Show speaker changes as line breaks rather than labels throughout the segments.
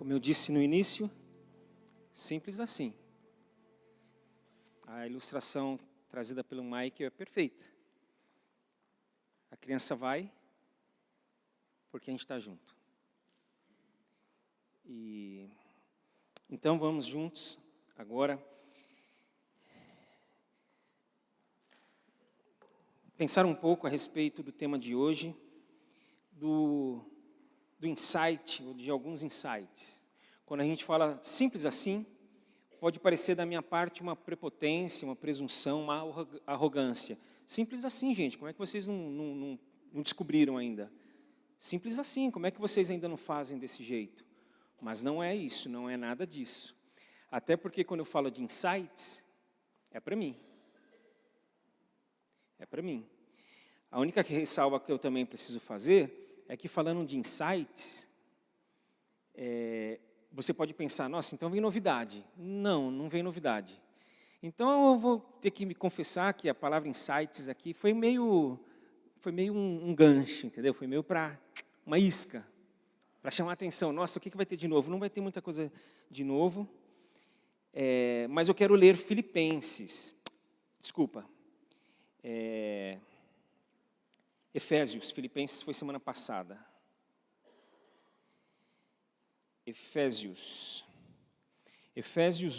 Como eu disse no início, simples assim. A ilustração trazida pelo Mike é perfeita. A criança vai porque a gente está junto. Então vamos juntos agora pensar um pouco a respeito do tema de hoje, do insight, ou de alguns insights. Quando a gente fala simples assim, pode parecer da minha parte uma prepotência, uma presunção, uma arrogância. Simples assim, gente, como é que vocês não descobriram ainda? Simples assim, como é que vocês ainda não fazem desse jeito? Mas não é isso, não é nada disso. Até porque quando eu falo de insights, é para mim. É para mim. A única ressalva que eu também preciso fazer é que falando de insights, você pode pensar, nossa, então vem novidade. Não, não vem novidade. Então eu vou ter que me confessar que a palavra insights aqui foi meio um gancho, entendeu? Foi meio para uma isca, para chamar a atenção. Nossa, o que vai ter de novo? Não vai ter muita coisa de novo, mas eu quero ler Filipenses. Desculpa. Efésios, Filipenses foi semana passada. Efésios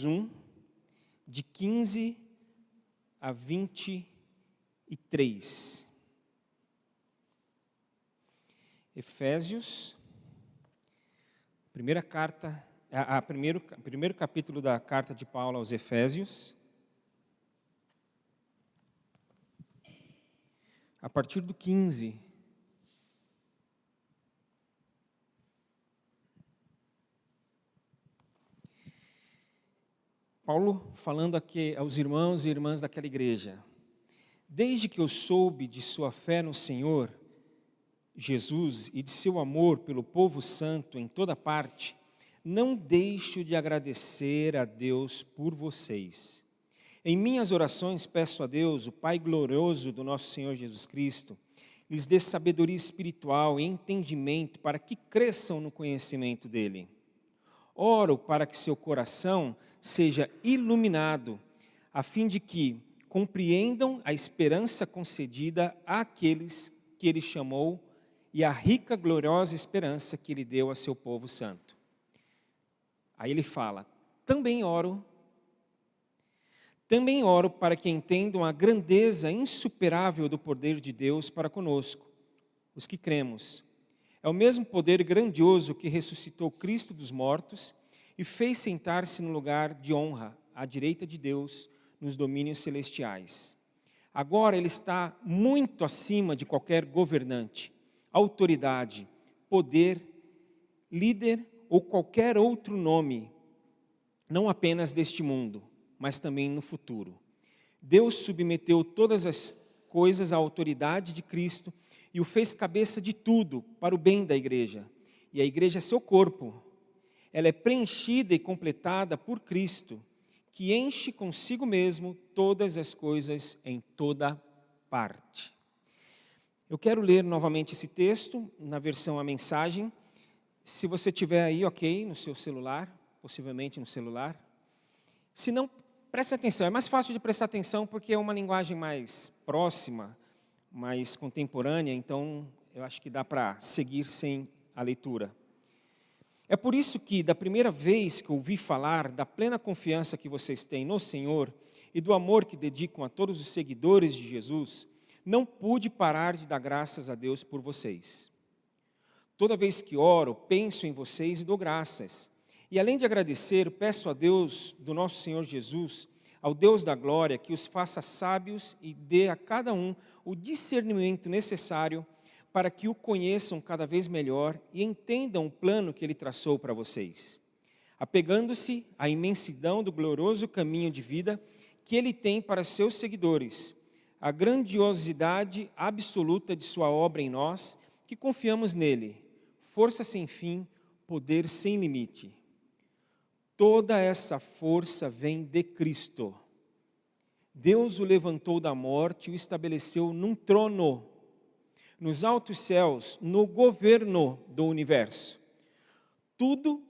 1, de 15 a 23. Efésios, primeira carta, primeiro capítulo da carta de Paulo aos Efésios. A partir do 15. Paulo falando aqui aos irmãos e irmãs daquela igreja. Desde que eu soube de sua fé no Senhor Jesus e de seu amor pelo povo santo em toda parte, não deixo de agradecer a Deus por vocês. Em minhas orações peço a Deus, o Pai glorioso do nosso Senhor Jesus Cristo, lhes dê sabedoria espiritual e entendimento para que cresçam no conhecimento dEle. Oro para que seu coração seja iluminado, a fim de que compreendam a esperança concedida àqueles que Ele chamou e a rica, gloriosa esperança que Ele deu a seu povo santo. Aí ele fala, também oro para que entendam a grandeza insuperável do poder de Deus para conosco, os que cremos. É o mesmo poder grandioso que ressuscitou Cristo dos mortos e fez sentar-se no lugar de honra, à direita de Deus, nos domínios celestiais. Agora Ele está muito acima de qualquer governante, autoridade, poder, líder ou qualquer outro nome, não apenas deste mundo, mas também no futuro. Deus submeteu todas as coisas à autoridade de Cristo e o fez cabeça de tudo para o bem da igreja. E a igreja é seu corpo. Ela é preenchida e completada por Cristo, que enche consigo mesmo todas as coisas em toda parte. Eu quero ler novamente esse texto, na versão A Mensagem. Se você tiver aí, ok, no seu celular, possivelmente no celular. Se não, preste atenção. É mais fácil de prestar atenção porque é uma linguagem mais próxima, mais contemporânea, então eu acho que dá para seguir sem a leitura. É por isso que, da primeira vez que ouvi falar da plena confiança que vocês têm no Senhor e do amor que dedicam a todos os seguidores de Jesus, não pude parar de dar graças a Deus por vocês. Toda vez que oro, penso em vocês e dou graças. E além de agradecer, peço a Deus do nosso Senhor Jesus, ao Deus da glória, que os faça sábios e dê a cada um o discernimento necessário para que o conheçam cada vez melhor e entendam o plano que Ele traçou para vocês, apegando-se à imensidão do glorioso caminho de vida que Ele tem para seus seguidores, a grandiosidade absoluta de sua obra em nós, que confiamos nele, força sem fim, poder sem limite. Toda essa força vem de Cristo. Deus o levantou da morte e o estabeleceu num trono, nos altos céus, no governo do universo. Tudo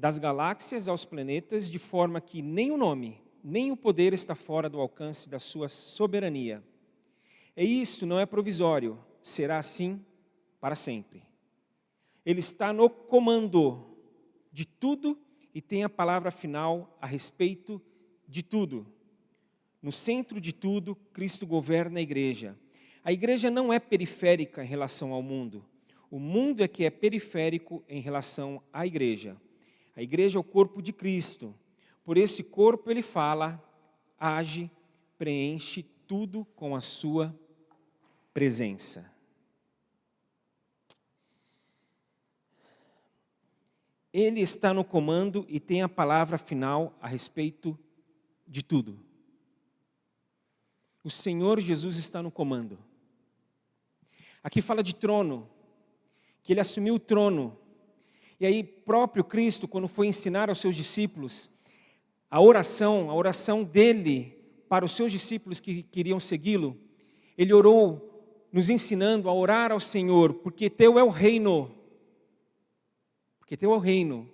das galáxias aos planetas, de forma que nem o nome, nem o poder está fora do alcance da sua soberania. E isto não é provisório, será assim para sempre. Ele está no comando de tudo e tem a palavra final a respeito de tudo. No centro de tudo, Cristo governa a igreja. A igreja não é periférica em relação ao mundo. O mundo é que é periférico em relação à igreja. A igreja é o corpo de Cristo. Por esse corpo ele fala, age, preenche tudo com a sua presença. Ele está no comando e tem a palavra final a respeito de tudo. O Senhor Jesus está no comando. Aqui fala de trono, que ele assumiu o trono. E aí, próprio Cristo, quando foi ensinar aos seus discípulos, a oração dele para os seus discípulos que queriam segui-lo, ele orou, nos ensinando a orar ao Senhor, porque teu é o reino. Porque teu é o reino.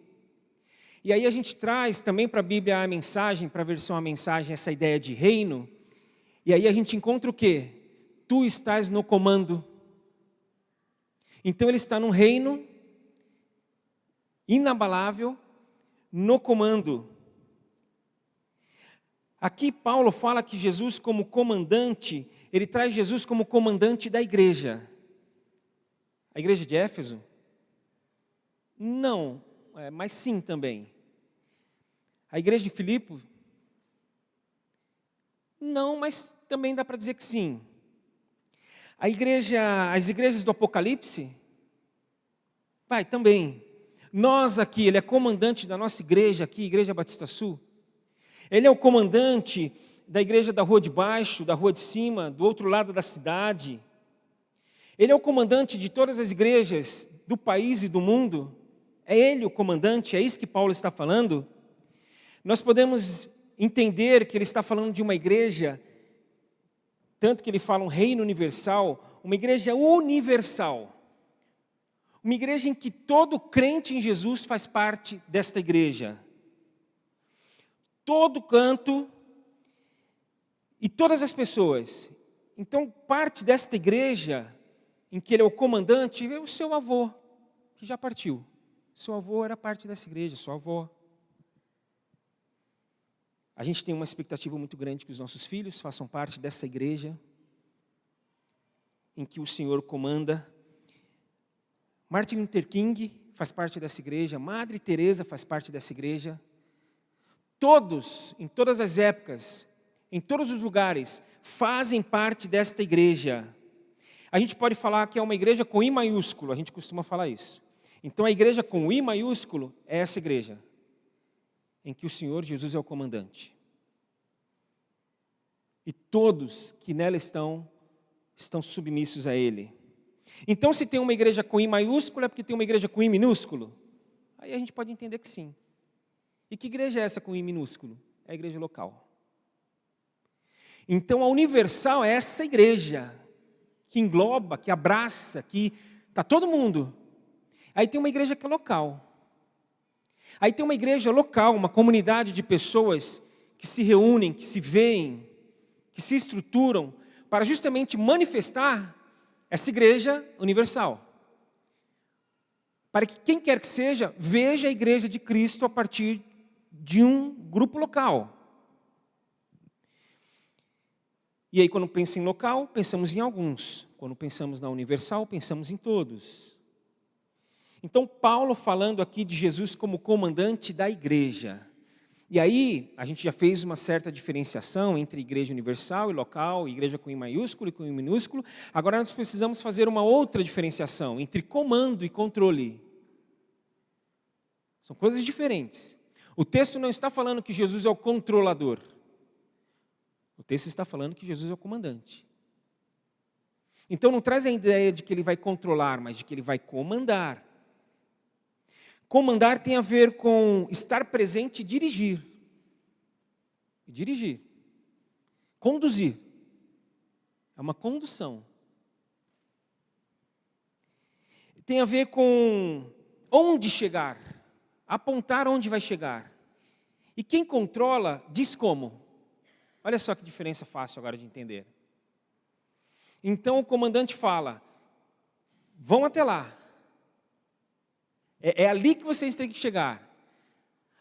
E aí a gente traz também para a Bíblia a mensagem, para a versão a mensagem, essa ideia de reino. E aí a gente encontra o quê? Tu estás no comando. Então ele está num reino inabalável, no comando. Aqui Paulo fala que Jesus como comandante, ele traz Jesus como comandante da igreja. A igreja de Éfeso? Não, mas sim também. A igreja de Filipe? Não, mas também dá para dizer que sim. As igrejas do Apocalipse? Vai, também. Nós aqui, ele é comandante da nossa igreja aqui, Igreja Batista Sul. Ele é o comandante da igreja da rua de baixo, da rua de cima, do outro lado da cidade. Ele é o comandante de todas as igrejas do país e do mundo. É ele o comandante, é isso que Paulo está falando. Nós podemos entender que ele está falando de uma igreja, tanto que ele fala um reino universal, uma igreja universal. Uma igreja em que todo crente em Jesus faz parte desta igreja. Todo canto e todas as pessoas. Então, parte desta igreja, em que ele é o comandante, é o seu avô, que já partiu. Seu avô era parte dessa igreja, sua avó. A gente tem uma expectativa muito grande que os nossos filhos façam parte dessa igreja, em que o Senhor comanda. Martin Luther King faz parte dessa igreja, Madre Teresa faz parte dessa igreja. Todos, em todas as épocas, em todos os lugares, fazem parte desta igreja. A gente pode falar que é uma igreja com I maiúsculo, a gente costuma falar isso. Então a igreja com I maiúsculo é essa igreja, em que o Senhor Jesus é o comandante. E todos que nela estão submissos a Ele. Então, se tem uma igreja com I maiúsculo, é porque tem uma igreja com I minúsculo? Aí a gente pode entender que sim. E que igreja é essa com I minúsculo? É a igreja local. Então, a universal é essa igreja, que engloba, que abraça, que está todo mundo. Aí tem uma igreja que é local. Aí tem uma igreja local, uma comunidade de pessoas que se reúnem, que se veem, que se estruturam para justamente manifestar essa igreja universal. Para que quem quer que seja, veja a igreja de Cristo a partir de um grupo local. E aí, quando pensa em local, pensamos em alguns. Quando pensamos na universal, pensamos em todos. Então, Paulo falando aqui de Jesus como comandante da igreja. E aí, a gente já fez uma certa diferenciação entre igreja universal e local, igreja com I maiúsculo e com I minúsculo. Agora nós precisamos fazer uma outra diferenciação entre comando e controle. São coisas diferentes. O texto não está falando que Jesus é o controlador. O texto está falando que Jesus é o comandante. Então não traz a ideia de que ele vai controlar, mas de que ele vai comandar. Comandar tem a ver com estar presente e dirigir. Dirigir. Conduzir. É uma condução. Tem a ver com onde chegar. apontar onde vai chegar. E quem controla, diz como. Olha só que diferença fácil agora de entender. Então o comandante fala, vão até lá. É ali que vocês têm que chegar.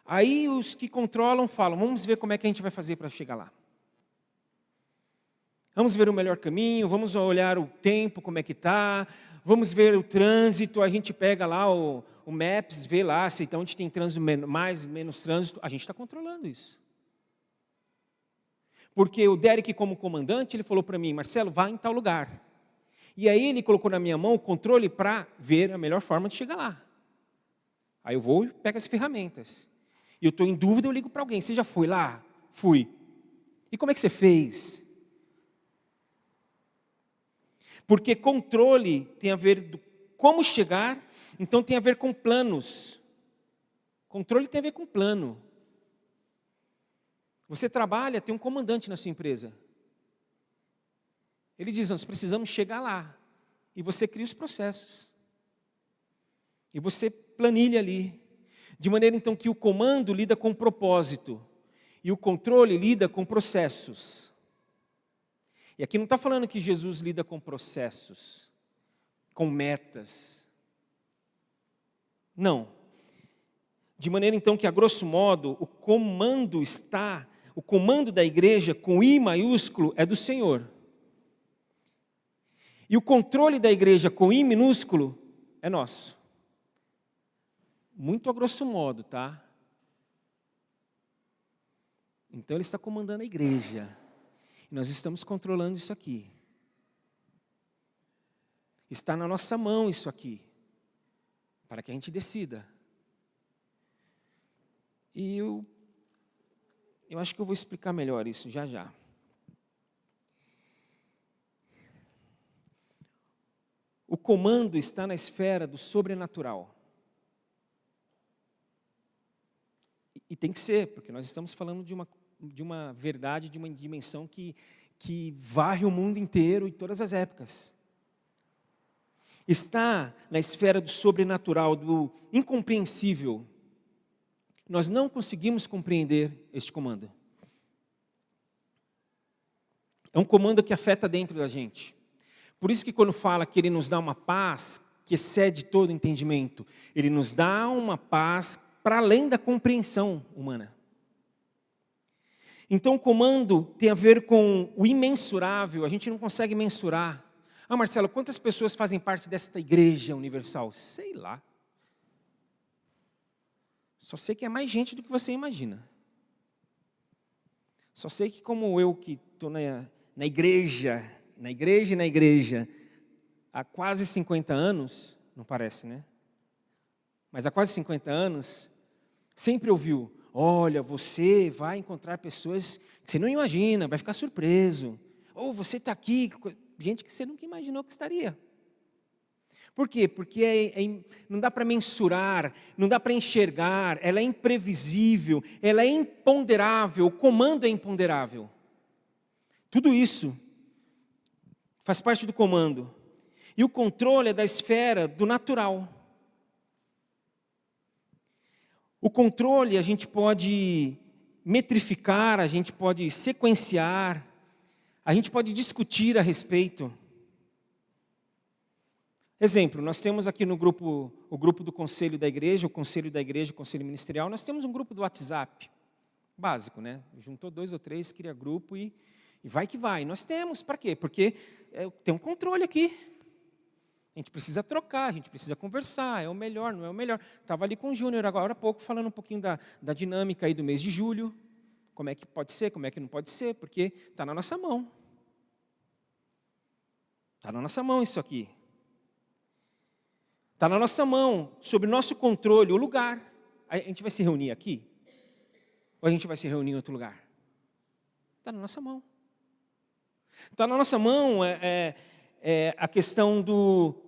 Aí os que controlam falam, vamos ver como é que a gente vai fazer para chegar lá. Vamos ver o melhor caminho, vamos olhar o tempo, como é que está, vamos ver o trânsito, a gente pega lá o Maps, vê lá se então onde tem trânsito mais, menos trânsito, a gente está controlando isso. Porque o Derek, como comandante, ele falou para mim, Marcelo, vá em tal lugar. E aí ele colocou na minha mão o controle para ver a melhor forma de chegar lá. Aí eu vou e pego as ferramentas. E eu estou em dúvida, eu ligo para alguém, você já foi lá? Fui. E como é que você fez? Porque controle tem a ver com como chegar, então tem a ver com planos. Controle tem a ver com plano. Você trabalha, tem um comandante na sua empresa. Ele diz, nós precisamos chegar lá. E você cria os processos. E você planilha ali. De maneira então que o comando lida com propósito. E o controle lida com processos. E aqui não está falando que Jesus lida com processos, com metas. Não. De maneira então que, a grosso modo, o comando da igreja com I maiúsculo é do Senhor. E o controle da igreja com I minúsculo é nosso. Muito a grosso modo, tá? Então ele está comandando a igreja. E nós estamos controlando isso aqui. Está na nossa mão isso aqui. Para que a gente decida. E eu acho que eu vou explicar melhor isso já já. O comando está na esfera do sobrenatural. E tem que ser, porque nós estamos falando de uma verdade, de uma dimensão que varre o mundo inteiro e todas as épocas. Está na esfera do sobrenatural, do incompreensível. Nós não conseguimos compreender este comando. É um comando que afeta dentro da gente. Por isso que quando fala que Ele nos dá uma paz que excede todo entendimento, Ele nos dá uma paz para além da compreensão humana. Então o comando tem a ver com o imensurável, a gente não consegue mensurar. Ah, Marcelo, quantas pessoas fazem parte desta igreja universal? Sei lá. Só sei que é mais gente do que você imagina. Só sei que como eu que estou na igreja, há quase 50 anos, não parece, né? Mas há quase 50 anos, sempre ouviu, olha, você vai encontrar pessoas que você não imagina, vai ficar surpreso. Ou você está aqui, gente que você nunca imaginou que estaria. Por quê? Porque não dá para mensurar, não dá para enxergar, ela é imprevisível, ela é imponderável, o comando é imponderável. Tudo isso faz parte do comando. E o controle é da esfera do natural. O controle a gente pode metrificar, a gente pode sequenciar, a gente pode discutir a respeito. Exemplo, nós temos aqui no grupo, o grupo do conselho da igreja, o conselho ministerial, nós temos um grupo do WhatsApp, básico, né? Juntou 2 ou 3, cria grupo e vai que vai. Nós temos, para quê? Porque tem um controle aqui. A gente precisa trocar, a gente precisa conversar, é o melhor, não é o melhor. Estava ali com o Júnior agora há pouco, falando um pouquinho da dinâmica aí do mês de julho, como é que pode ser, como é que não pode ser, porque está na nossa mão. Está na nossa mão isso aqui. Está na nossa mão, sob nosso controle, o lugar. A gente vai se reunir aqui? Ou a gente vai se reunir em outro lugar? Está na nossa mão. Está na nossa mão a questão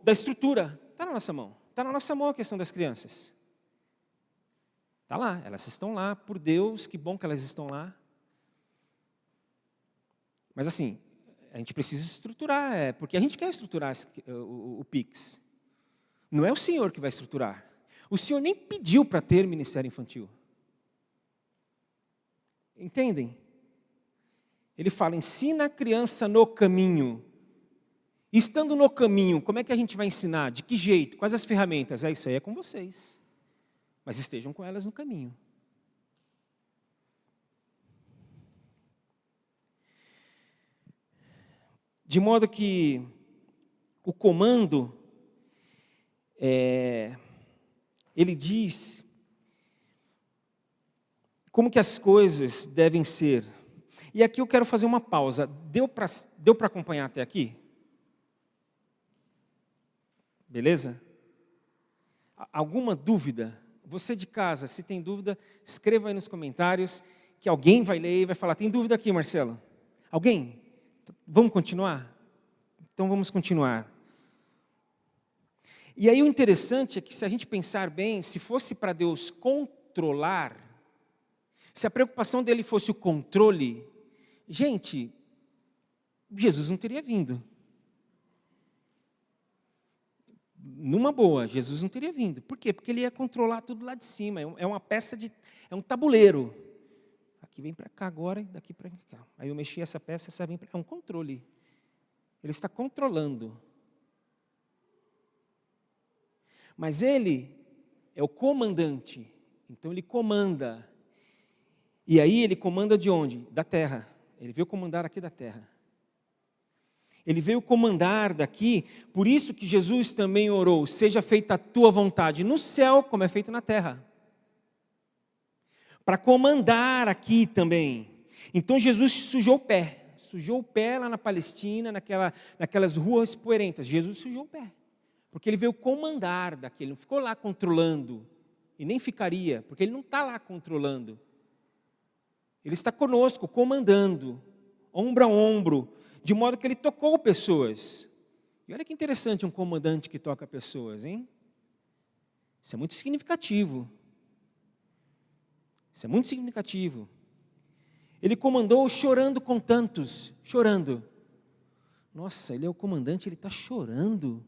da estrutura. Está na nossa mão. Está na nossa mão a questão das crianças. Está lá, elas estão lá, por Deus, que bom que elas estão lá. Mas assim, a gente precisa estruturar, porque a gente quer estruturar o PIX. Não é o Senhor que vai estruturar. O Senhor nem pediu para ter ministério infantil. Entendem? Ele fala, ensina a criança no caminho. Estando no caminho, como é que a gente vai ensinar? De que jeito? Quais as ferramentas? Isso aí é com vocês. Mas estejam com elas no caminho. De modo que o comando, ele diz como que as coisas devem ser. E aqui eu quero fazer uma pausa. Deu para acompanhar até aqui? Beleza? Alguma dúvida? Você de casa, se tem dúvida, escreva aí nos comentários, que alguém vai ler e vai falar, tem dúvida aqui, Marcelo? Alguém? Vamos continuar? Então vamos continuar. E aí o interessante é que se a gente pensar bem, se fosse para Deus controlar, se a preocupação dele fosse o controle, gente, Jesus não teria vindo. Numa boa, Jesus não teria vindo. Por quê? Porque ele ia controlar tudo lá de cima. É uma peça é um tabuleiro. Aqui vem para cá agora, daqui para cá. Aí eu mexi essa peça, essa vem para cá. É um controle. Ele está controlando. Mas ele é o comandante. Então ele comanda. E aí ele comanda de onde? Da terra. Ele veio comandar aqui da terra. Ele veio comandar daqui, por isso que Jesus também orou, seja feita a tua vontade no céu, como é feita na terra. Para comandar aqui também. Então Jesus sujou o pé lá na Palestina, naquelas ruas poeirentas. Jesus sujou o pé, porque ele veio comandar daqui, ele não ficou lá controlando, e nem ficaria, porque ele não está lá controlando. Ele está conosco, comandando, ombro a ombro, de modo que ele tocou pessoas. E olha que interessante um comandante que toca pessoas, hein? Isso é muito significativo. Isso é muito significativo. Ele comandou chorando com tantos, chorando. Nossa, ele é o comandante, ele está chorando.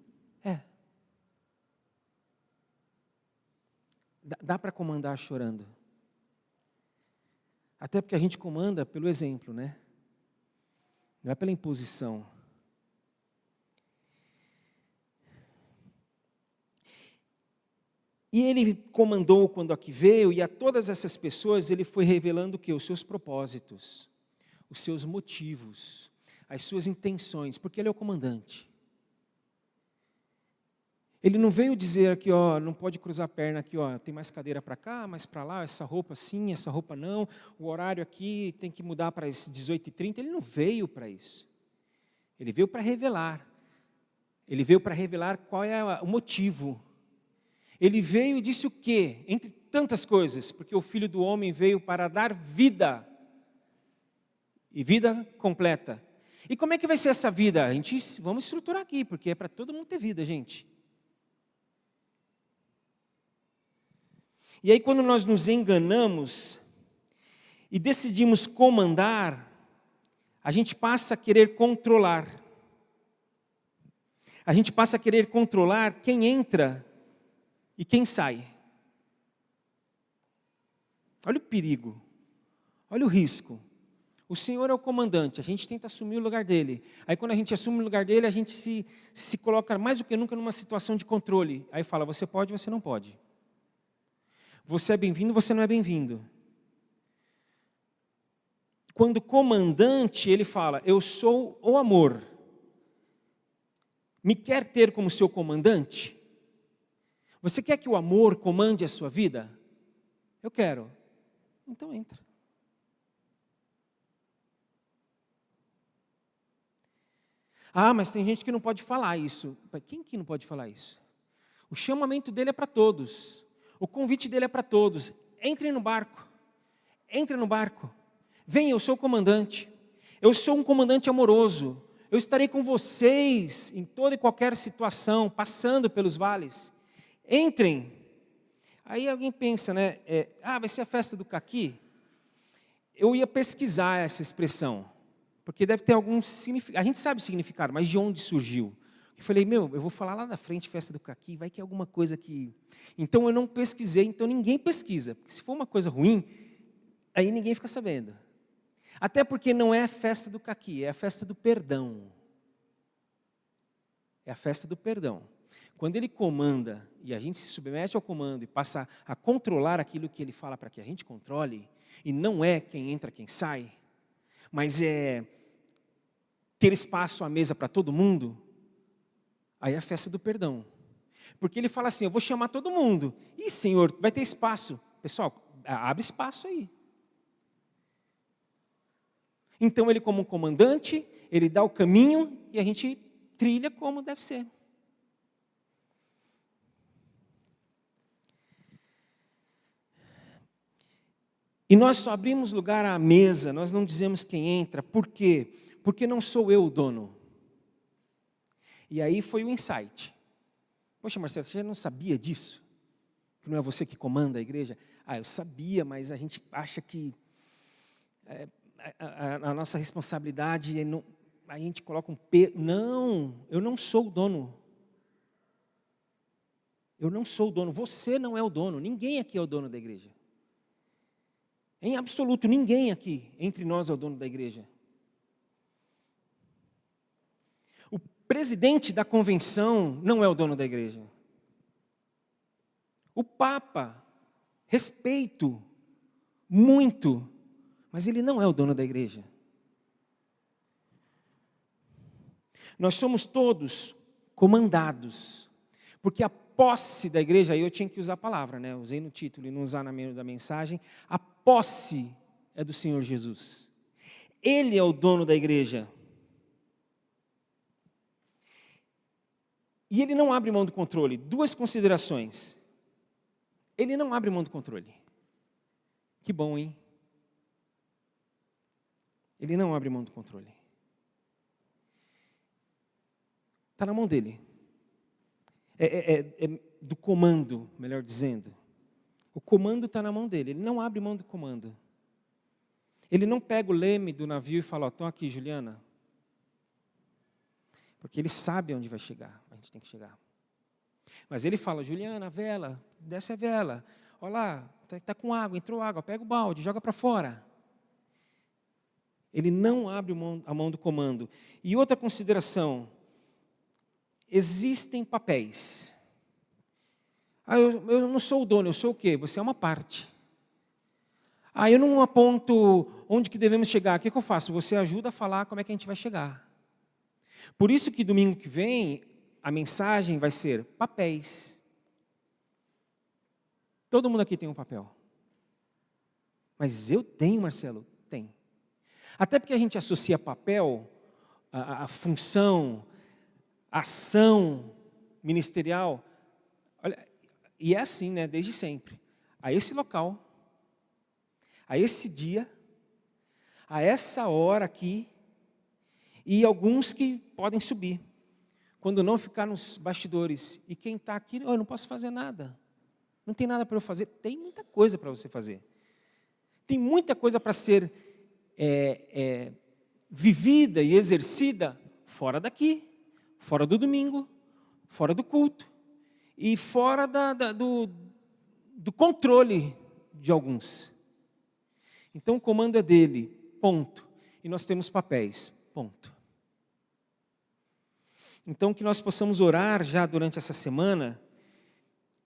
Dá para comandar chorando. Até porque a gente comanda pelo exemplo, né? Não é pela imposição. E ele comandou quando aqui veio, e a todas essas pessoas ele foi revelando o quê? Os seus propósitos, os seus motivos, as suas intenções, porque ele é o comandante. Ele não veio dizer aqui, ó, não pode cruzar a perna aqui, ó, tem mais cadeira para cá, mais para lá, essa roupa sim, essa roupa não, o horário aqui tem que mudar para as 18h30, ele não veio para isso. Ele veio para revelar. Ele veio para revelar qual é o motivo. Ele veio e disse o quê? Entre tantas coisas, porque o Filho do Homem veio para dar vida, e vida completa. E como é que vai ser essa vida? Vamos estruturar aqui, porque é para todo mundo ter vida, gente. E aí quando nós nos enganamos e decidimos comandar, a gente passa a querer controlar. A gente passa a querer controlar quem entra e quem sai. Olha o perigo, olha o risco. O Senhor é o comandante, a gente tenta assumir o lugar dele. Aí quando a gente assume o lugar dele, a gente se coloca mais do que nunca numa situação de controle. Aí fala, você pode, você não pode. Você é bem-vindo, você não é bem-vindo. Quando o comandante, ele fala, eu sou o amor. Me quer ter como seu comandante? Você quer que o amor comande a sua vida? Eu quero. Então entra. Ah, mas tem gente que não pode falar isso. Quem que não pode falar isso? O chamamento dele é para todos. O convite dele é para todos. Entrem no barco. Entrem no barco. Venha, eu sou o comandante. Eu sou um comandante amoroso. Eu estarei com vocês em toda e qualquer situação, passando pelos vales. Entrem. Aí alguém pensa, né? Vai ser a festa do caqui? Eu ia pesquisar essa expressão. Porque deve ter algum significado. A gente sabe o significado, mas de onde surgiu? O Eu falei, eu vou falar lá na frente, festa do caqui, vai que é alguma coisa que... Então eu não pesquisei, então ninguém pesquisa. Porque se for uma coisa ruim, aí ninguém fica sabendo. Até porque não é a festa do caqui, é a festa do perdão. É a festa do perdão. Quando ele comanda, e a gente se submete ao comando e passa a controlar aquilo que ele fala para que a gente controle, e não é quem entra, quem sai, mas é ter espaço à mesa para todo mundo, aí é a festa do perdão. Porque ele fala assim, eu vou chamar todo mundo. E Senhor, vai ter espaço. Pessoal, abre espaço aí. Então ele como um comandante, ele dá o caminho e a gente trilha como deve ser. E nós só abrimos lugar à mesa, nós não dizemos quem entra. Por quê? Porque não sou eu o dono. E aí foi o insight. Poxa, Marcelo, você já não sabia disso? Que não é você que comanda a igreja? Eu sabia, mas a gente acha que a nossa responsabilidade, a gente coloca um peso. Não, eu não sou o dono. Eu não sou o dono, você não é o dono, ninguém aqui é o dono da igreja. Em absoluto, ninguém aqui entre nós é o dono da igreja. O presidente da convenção não é o dono da igreja. O Papa, respeito muito, mas ele não é o dono da igreja. Nós somos todos comandados, porque a posse da igreja, aí eu tinha que usar a palavra, né? Eu usei no título e não usar na meio da mensagem. A posse é do Senhor Jesus. Ele é o dono da igreja. E ele não abre mão do controle. Duas considerações. Ele não abre mão do controle. Que bom, hein? Ele não abre mão do controle. Está na mão dele. É do comando, melhor dizendo. O comando está na mão dele, ele não abre mão do comando. Ele não pega o leme do navio e fala, estou aqui, Juliana. Porque ele sabe onde vai chegar, a gente tem que chegar. Mas ele fala, Juliana, a vela, desce a vela. Olha lá, está com água, entrou água, pega o balde, joga para fora. Ele não abre a mão do comando. E outra consideração, existem papéis. Eu não sou o dono, eu sou o quê? Você é uma parte. Eu não aponto onde que devemos chegar. O que eu faço? Você ajuda a falar como é que a gente vai chegar. Por isso que domingo que vem, a mensagem vai ser papéis. Todo mundo aqui tem um papel. Mas eu tenho, Marcelo? Tem. Até porque a gente associa papel, a função, a ação ministerial. Olha, e é assim, né, desde sempre. A esse local, a esse dia, a essa hora aqui, e alguns que podem subir. Quando não ficar nos bastidores. E quem está aqui, eu não posso fazer nada. Não tem nada para eu fazer. Tem muita coisa para você fazer. Tem muita coisa para ser vivida e exercida fora daqui, fora do domingo, fora do culto. E fora do controle de alguns. Então o comando é dele, ponto. E nós temos papéis, ponto. Então que nós possamos orar já durante essa semana,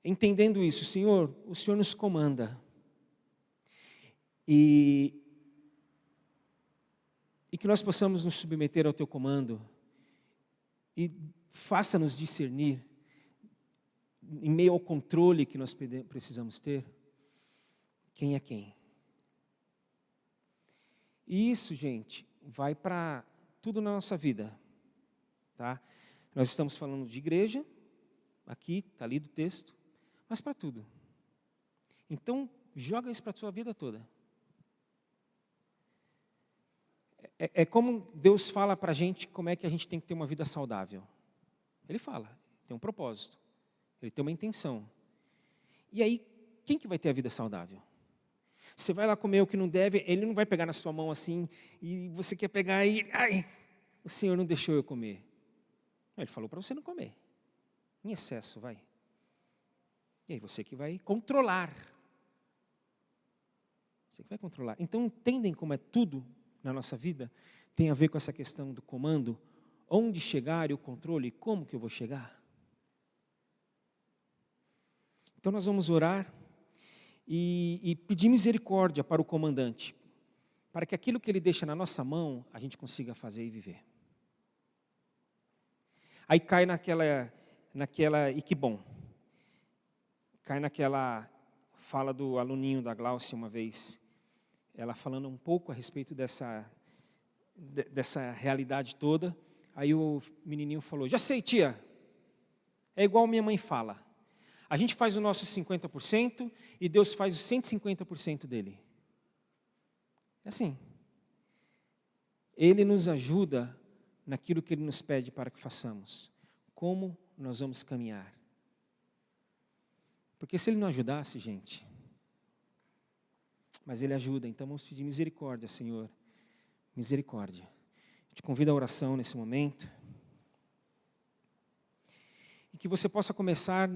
entendendo isso. Senhor, o Senhor nos comanda. E que nós possamos nos submeter ao teu comando. E faça-nos discernir, em meio ao controle que nós precisamos ter, quem é quem. E isso, gente, vai para tudo na nossa vida. Tá? Nós estamos falando de igreja, aqui, está lido o texto, mas para tudo. Então, joga isso para a sua vida toda. É como Deus fala para a gente como é que a gente tem que ter uma vida saudável. Ele fala, tem um propósito. Ele tem uma intenção. E aí, quem que vai ter a vida saudável? Você vai lá comer o que não deve, ele não vai pegar na sua mão assim, e você quer pegar e... Ai, o Senhor não deixou eu comer. Ele falou para você não comer. Em excesso, vai. E aí você que vai controlar. Você que vai controlar. Então entendem como é tudo na nossa vida tem a ver com essa questão do comando, onde chegar e o controle, como que eu vou chegar? Então nós vamos orar e pedir misericórdia para o comandante, para que aquilo que ele deixa na nossa mão, a gente consiga fazer e viver. Aí cai e que bom, cai naquela fala do aluninho da Glaucia uma vez, ela falando um pouco a respeito dessa realidade toda, aí o menininho falou, já sei, tia, é igual minha mãe fala, a gente faz o nosso 50% e Deus faz os 150% dele. É assim, Ele nos ajuda naquilo que Ele nos pede para que façamos, como nós vamos caminhar. Porque se Ele não ajudasse, gente, mas Ele ajuda, então vamos pedir misericórdia, Senhor, misericórdia. Te convido à oração nesse momento, e que você possa começar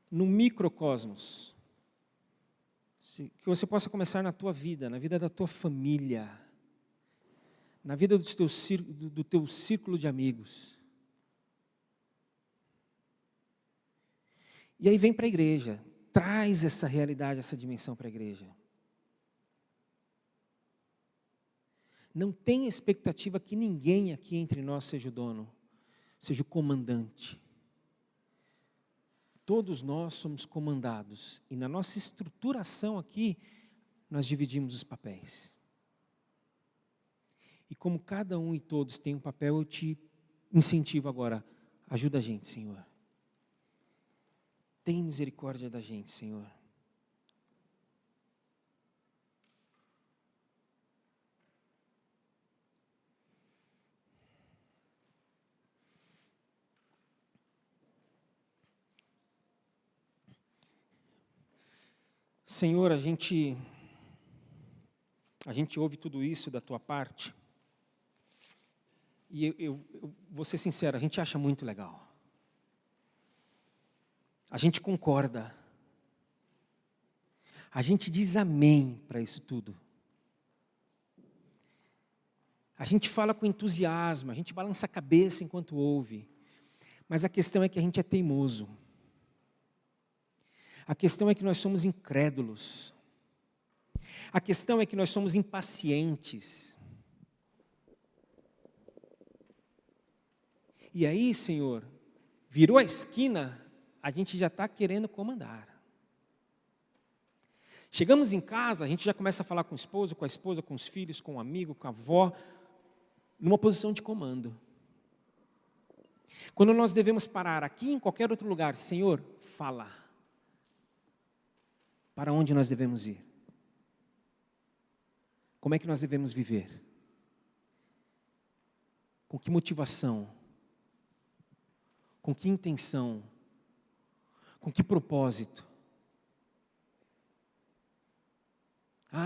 no microcosmos, que você possa começar na tua vida, na vida da tua família, na vida do teu círculo de amigos. E aí vem para a igreja, traz essa realidade, essa dimensão para a igreja. Não tem expectativa que ninguém aqui entre nós seja o dono, seja o comandante. Todos nós somos comandados e na nossa estruturação aqui, nós dividimos os papéis. E como cada um e todos têm um papel, eu te incentivo agora, ajuda a gente, Senhor. Tem misericórdia da gente, Senhor. Senhor, a gente ouve tudo isso da tua parte, e eu vou ser sincero, a gente acha muito legal. A gente concorda. A gente diz amém para isso tudo. A gente fala com entusiasmo, a gente balança a cabeça enquanto ouve, mas a questão é que a gente é teimoso. A questão é que nós somos incrédulos. A questão é que nós somos impacientes. E aí, Senhor, virou a esquina, a gente já está querendo comandar. Chegamos em casa, a gente já começa a falar com o esposo, com a esposa, com os filhos, com o amigo, com a avó, numa posição de comando. Quando nós devemos parar aqui, em qualquer outro lugar, Senhor, fala. Para onde nós devemos ir? Como é que nós devemos viver? Com que motivação? Com que intenção? Com que propósito?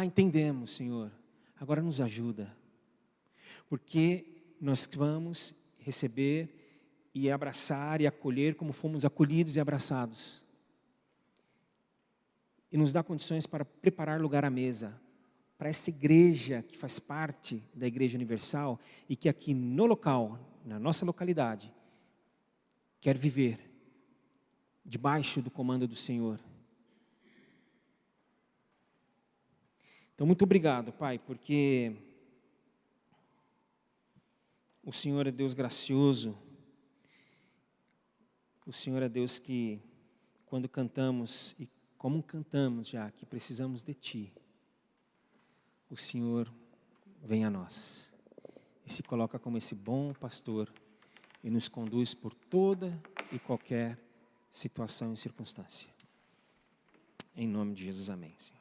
Entendemos, Senhor. Agora nos ajuda. Porque nós vamos receber e abraçar e acolher como fomos acolhidos e abraçados. E nos dá condições para preparar lugar à mesa, para essa igreja que faz parte da Igreja Universal e que aqui no local, na nossa localidade, quer viver debaixo do comando do Senhor. Então, muito obrigado, Pai, porque o Senhor é Deus gracioso, o Senhor é Deus que, quando cantamos e como cantamos já, que precisamos de Ti, o Senhor vem a nós e se coloca como esse bom pastor e nos conduz por toda e qualquer situação e circunstância. Em nome de Jesus, amém, Senhor.